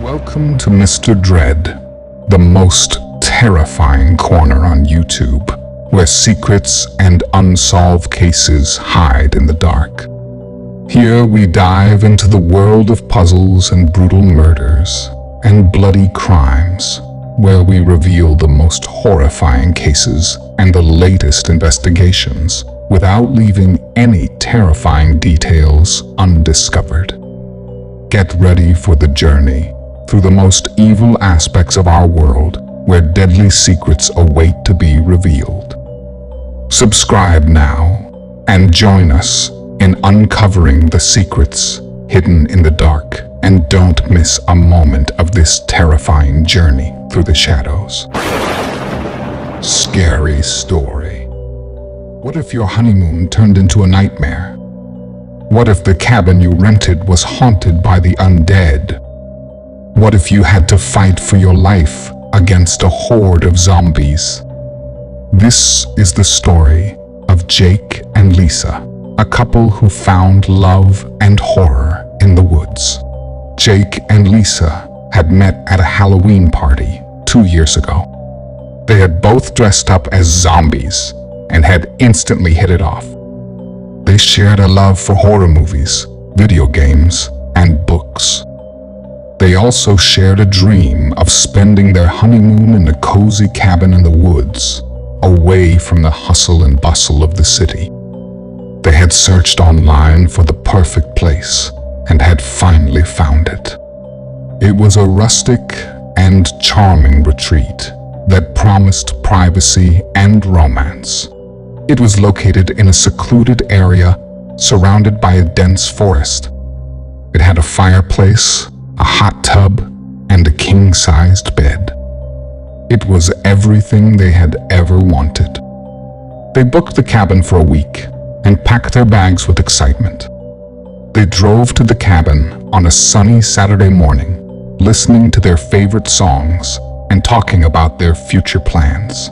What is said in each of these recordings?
Welcome to Mr. Dread, the most terrifying corner on YouTube, where secrets and unsolved cases hide in the dark. Here we dive into the world of puzzles and brutal murders and bloody crimes, where we reveal the most horrifying cases and the latest investigations without leaving any terrifying details undiscovered. Get ready for the journey through the most evil aspects of our world, where deadly secrets await to be revealed. Subscribe now and join us in uncovering the secrets hidden in the dark, and don't miss a moment of this terrifying journey through the shadows. Scary story. What if your honeymoon turned into a nightmare? What if the cabin you rented was haunted by the undead? What if you had to fight for your life against a horde of zombies? This is the story of Jake and Lisa, a couple who found love and horror in the woods. Jake and Lisa had met at a Halloween party 2 years ago. They had both dressed up as zombies and had instantly hit it off. They shared a love for horror movies, video games, and books. They also shared a dream of spending their honeymoon in a cozy cabin in the woods, away from the hustle and bustle of the city. They had searched online for the perfect place and had finally found it. It was a rustic and charming retreat that promised privacy and romance. It was located in a secluded area surrounded by a dense forest. It had a fireplace, a hot tub, and a king-sized bed. It was everything they had ever wanted. They booked the cabin for a week and packed their bags with excitement. They drove to the cabin on a sunny Saturday morning, listening to their favorite songs and talking about their future plans.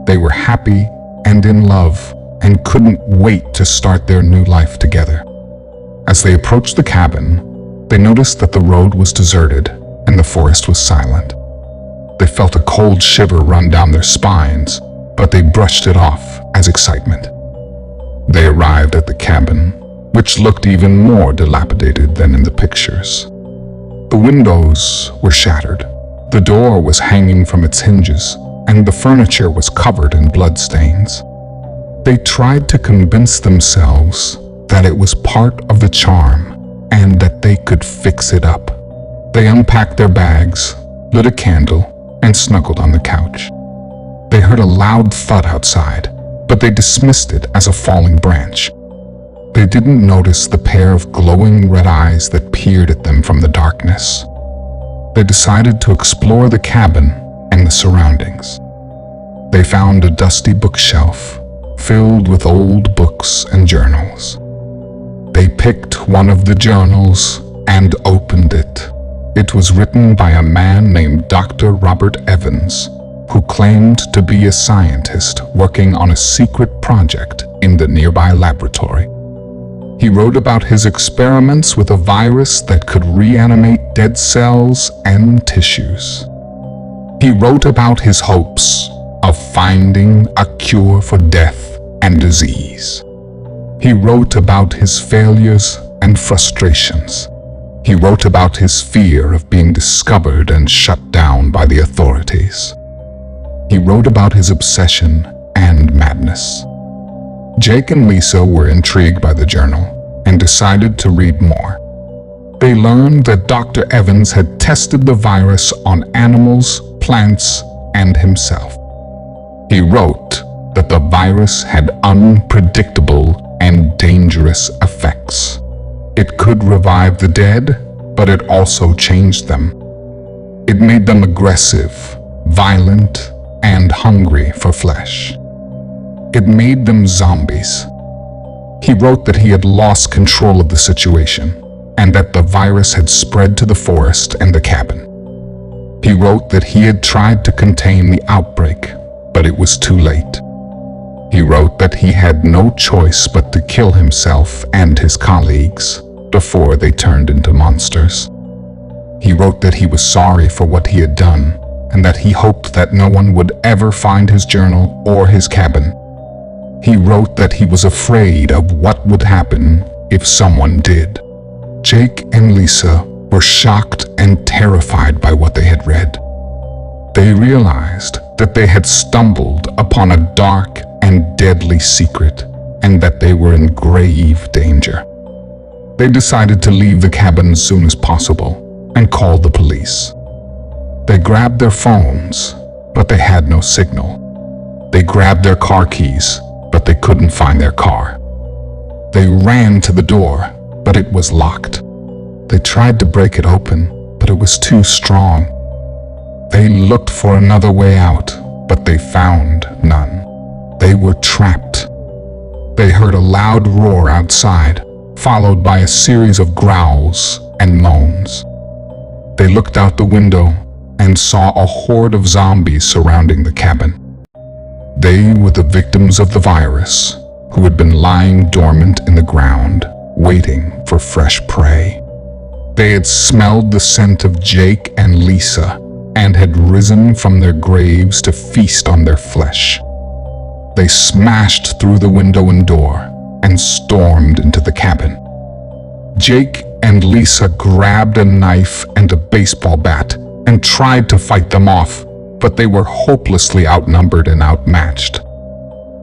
They were happy and in love and couldn't wait to start their new life together. As they approached the cabin, they noticed that the road was deserted and the forest was silent. They felt a cold shiver run down their spines, but they brushed it off as excitement. They arrived at the cabin, which looked even more dilapidated than in the pictures. The windows were shattered, the door was hanging from its hinges, and the furniture was covered in bloodstains. They tried to convince themselves that it was part of the charm and that they could fix it up. They unpacked their bags, lit a candle, and snuggled on the couch. They heard a loud thud outside, but they dismissed it as a falling branch. They didn't notice the pair of glowing red eyes that peered at them from the darkness. They decided to explore the cabin and the surroundings. They found a dusty bookshelf filled with old books and journals. They picked one of the journals and opened it. It was written by a man named Dr. Robert Evans, who claimed to be a scientist working on a secret project in the nearby laboratory. He wrote about his experiments with a virus that could reanimate dead cells and tissues. He wrote about his hopes of finding a cure for death and disease. He wrote about his failures and frustrations. He wrote about his fear of being discovered and shut down by the authorities. He wrote about his obsession and madness. Jake and Lisa were intrigued by the journal and decided to read more. They learned that Dr. Evans had tested the virus on animals, plants, and himself. He wrote that the virus had unpredictable and dangerous effects. It could revive the dead, but it also changed them. It made them aggressive, violent, and hungry for flesh. It made them zombies. He wrote that he had lost control of the situation and that the virus had spread to the forest and the cabin. He wrote that he had tried to contain the outbreak, but it was too late. He wrote that he had no choice but to kill himself and his colleagues before they turned into monsters. He wrote that he was sorry for what he had done, and that he hoped that no one would ever find his journal or his cabin. He wrote that he was afraid of what would happen if someone did. Jake and Lisa were shocked and terrified by what they had read. They realized that they had stumbled upon a dark and deadly secret, and that they were in grave danger. They decided to leave the cabin as soon as possible and call the police. They grabbed their phones, but they had no signal. They grabbed their car keys, but they couldn't find their car. They ran to the door, but it was locked. They tried to break it open, but it was too strong. They looked for another way out, but they found none. They were trapped. They heard a loud roar outside, followed by a series of growls and moans. They looked out the window and saw a horde of zombies surrounding the cabin. They were the victims of the virus, who had been lying dormant in the ground, waiting for fresh prey. They had smelled the scent of Jake and Lisa and had risen from their graves to feast on their flesh. They smashed through the window and door and stormed into the cabin. Jake and Lisa grabbed a knife and a baseball bat and tried to fight them off, but they were hopelessly outnumbered and outmatched.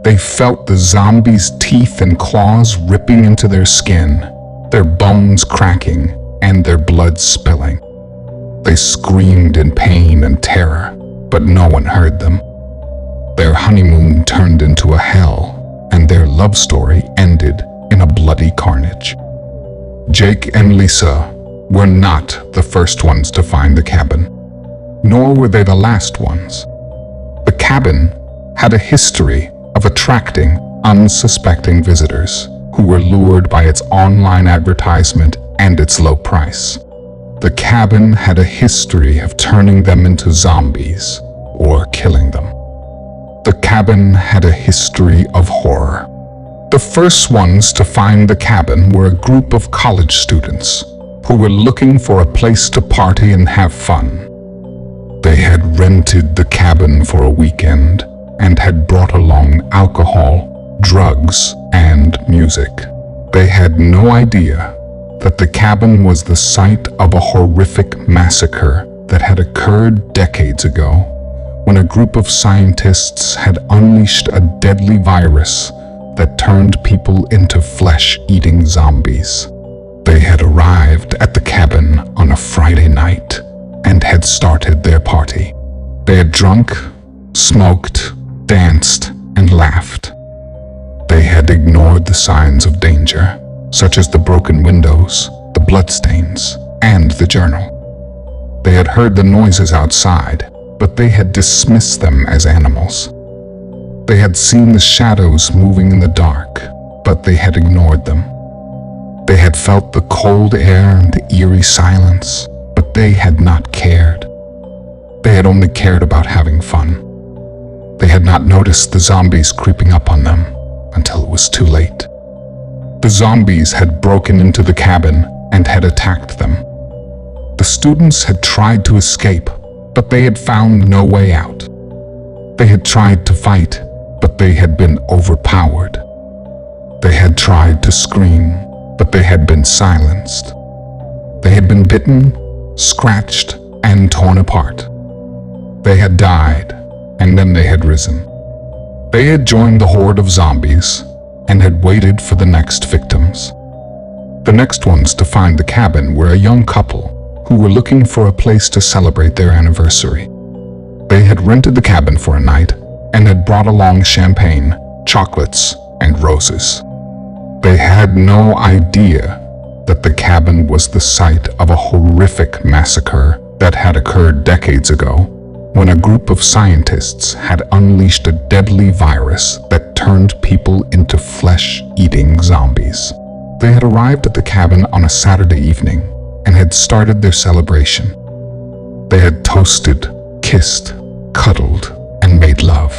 They felt the zombies' teeth and claws ripping into their skin, their bones cracking, and their blood spilling. They screamed in pain and terror, but no one heard them. Their honeymoon turned into a hell, and their love story ended in a bloody carnage. Jake and Lisa were not the first ones to find the cabin, nor were they the last ones. The cabin had a history of attracting unsuspecting visitors who were lured by its online advertisement and its low price. The cabin had a history of turning them into zombies or killing them. The cabin had a history of horror. The first ones to find the cabin were a group of college students who were looking for a place to party and have fun. They had rented the cabin for a weekend and had brought along alcohol, drugs, and music. They had no idea that the cabin was the site of a horrific massacre that had occurred decades ago, when a group of scientists had unleashed a deadly virus that turned people into flesh-eating zombies. They had arrived at the cabin on a Friday night and had started their party. They had drunk, smoked, danced, and laughed. They had ignored the signs of danger, such as the broken windows, the bloodstains, and the journal. They had heard the noises outside, but they had dismissed them as animals. They had seen the shadows moving in the dark, but they had ignored them. They had felt the cold air and the eerie silence, but they had not cared. They had only cared about having fun. They had not noticed the zombies creeping up on them until it was too late. The zombies had broken into the cabin and had attacked them. The students had tried to escape, but they had found no way out. They had tried to fight, but they had been overpowered. They had tried to scream, but they had been silenced. They had been bitten, scratched, and torn apart. They had died, and then they had risen. They had joined the horde of zombies and had waited for the next victims. The next ones to find the cabin were a young couple who were looking for a place to celebrate their anniversary. They had rented the cabin for a night and had brought along champagne, chocolates, and roses. They had no idea that the cabin was the site of a horrific massacre that had occurred decades ago, when a group of scientists had unleashed a deadly virus that turned people into flesh-eating zombies. They had arrived at the cabin on a Saturday evening and had started their celebration. They had toasted, kissed, cuddled, and made love.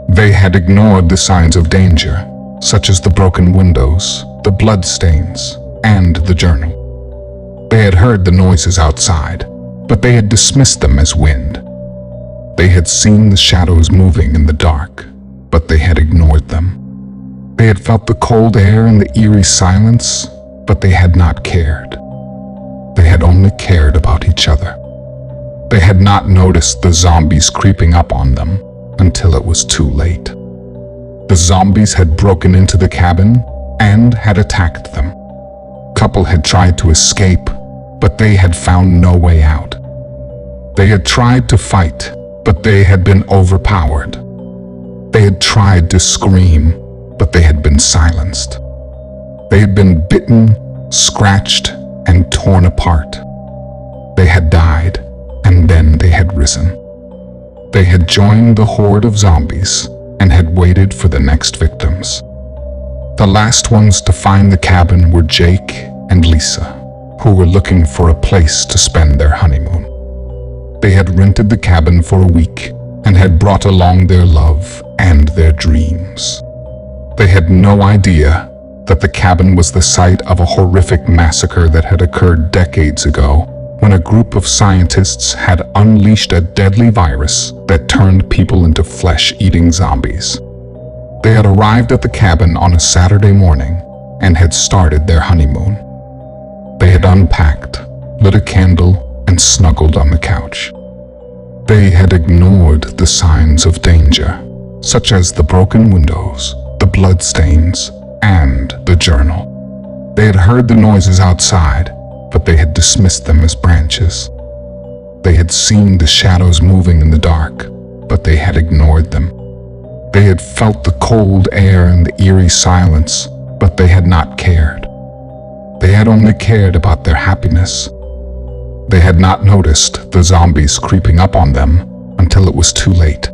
They had ignored the signs of danger, such as the broken windows, the bloodstains, and the journal. They had heard the noises outside, but they had dismissed them as wind. They had seen the shadows moving in the dark, but they had ignored them. They had felt the cold air and the eerie silence, but they had not cared. They had only cared about each other. They had not noticed the zombies creeping up on them until it was too late. The zombies had broken into the cabin and had attacked them. Couple had tried to escape, but they had found no way out. They had tried to fight, but they had been overpowered. They had tried to scream, but they had been silenced. They had been bitten, scratched, and torn apart. They had died, and then they had risen. They had joined the horde of zombies and had waited for the next victims. The last ones to find the cabin were Jake and Lisa, who were looking for a place to spend their honeymoon. They had rented the cabin for a week and had brought along their love and their dreams. They had no idea that the cabin was the site of a horrific massacre that had occurred decades ago, when a group of scientists had unleashed a deadly virus that turned people into flesh-eating zombies. They had arrived at the cabin on a Saturday morning and had started their honeymoon. They had unpacked, lit a candle, and snuggled on the couch. They had ignored the signs of danger, such as the broken windows, the bloodstains, and the journal. They had heard the noises outside, but they had dismissed them as branches. They had seen the shadows moving in the dark, but they had ignored them. They had felt the cold air and the eerie silence, but they had not cared. They had only cared about their happiness. They had not noticed the zombies creeping up on them until it was too late.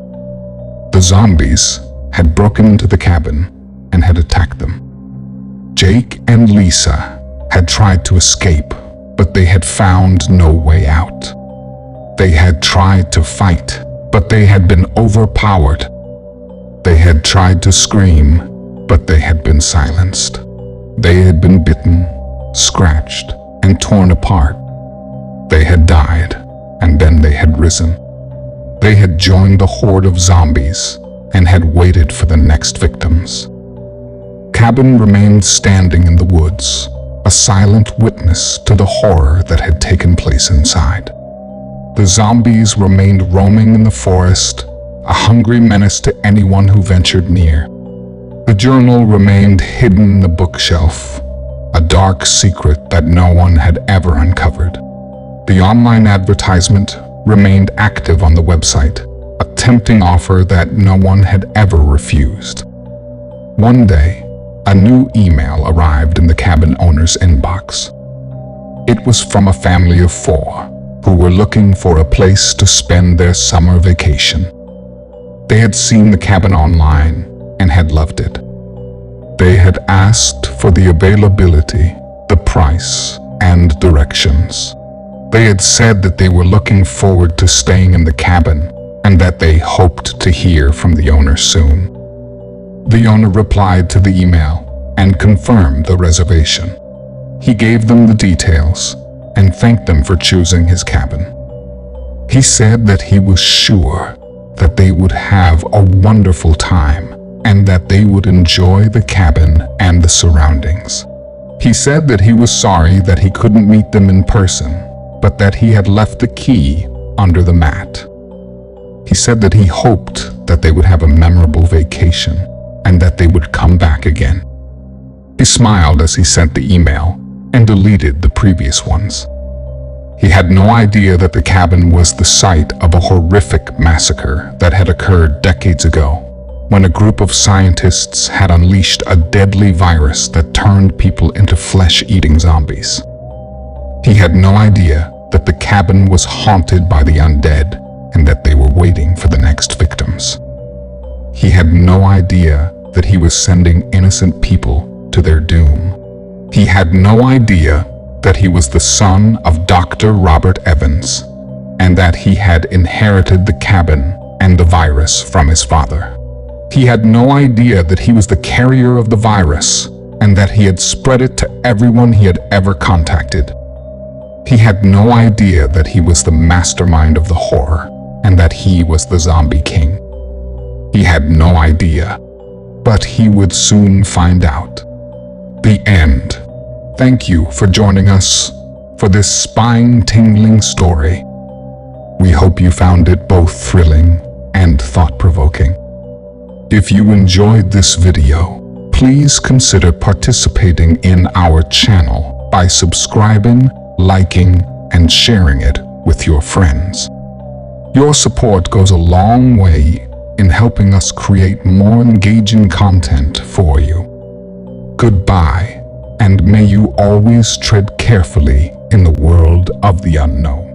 The zombies had broken into the cabin and had attacked them. Jake and Lisa had tried to escape, but they had found no way out. They had tried to fight, but they had been overpowered. They had tried to scream, but they had been silenced. They had been bitten, scratched, and torn apart. They had died, and then they had risen. They had joined the horde of zombies and had waited for the next victims. Cabin remained standing in the woods, a silent witness to the horror that had taken place inside. The zombies remained roaming in the forest, a hungry menace to anyone who ventured near. The journal remained hidden in the bookshelf, a dark secret that no one had ever uncovered. The online advertisement remained active on the website, a tempting offer that no one had ever refused. One day, a new email arrived in the cabin owner's inbox. It was from a family of 4 who were looking for a place to spend their summer vacation. They had seen the cabin online and had loved it. They had asked for the availability, the price, and directions. They had said that they were looking forward to staying in the cabin and that they hoped to hear from the owner soon. The owner replied to the email and confirmed the reservation. He gave them the details and thanked them for choosing his cabin. He said that he was sure that they would have a wonderful time and that they would enjoy the cabin and the surroundings. He said that he was sorry that he couldn't meet them in person, but that he had left the key under the mat. He said that he hoped that they would have a memorable vacation and that they would come back again. He smiled as he sent the email and deleted the previous ones. He had no idea that the cabin was the site of a horrific massacre that had occurred decades ago, when a group of scientists had unleashed a deadly virus that turned people into flesh-eating zombies. He had no idea that the cabin was haunted by the undead and that they were waiting for the next victims. He had no idea that he was sending innocent people to their doom. He had no idea that he was the son of Dr. Robert Evans and that he had inherited the cabin and the virus from his father. He had no idea that he was the carrier of the virus and that he had spread it to everyone he had ever contacted. He had no idea that he was the mastermind of the horror and that he was the zombie king. He had no idea, but he would soon find out. The end. Thank you for joining us for this spine-tingling story. We hope you found it both thrilling and thought-provoking. If you enjoyed this video, please consider participating in our channel by subscribing, liking, and sharing it with your friends. Your support goes a long way in helping us create more engaging content for you. Goodbye, and may you always tread carefully in the world of the unknown.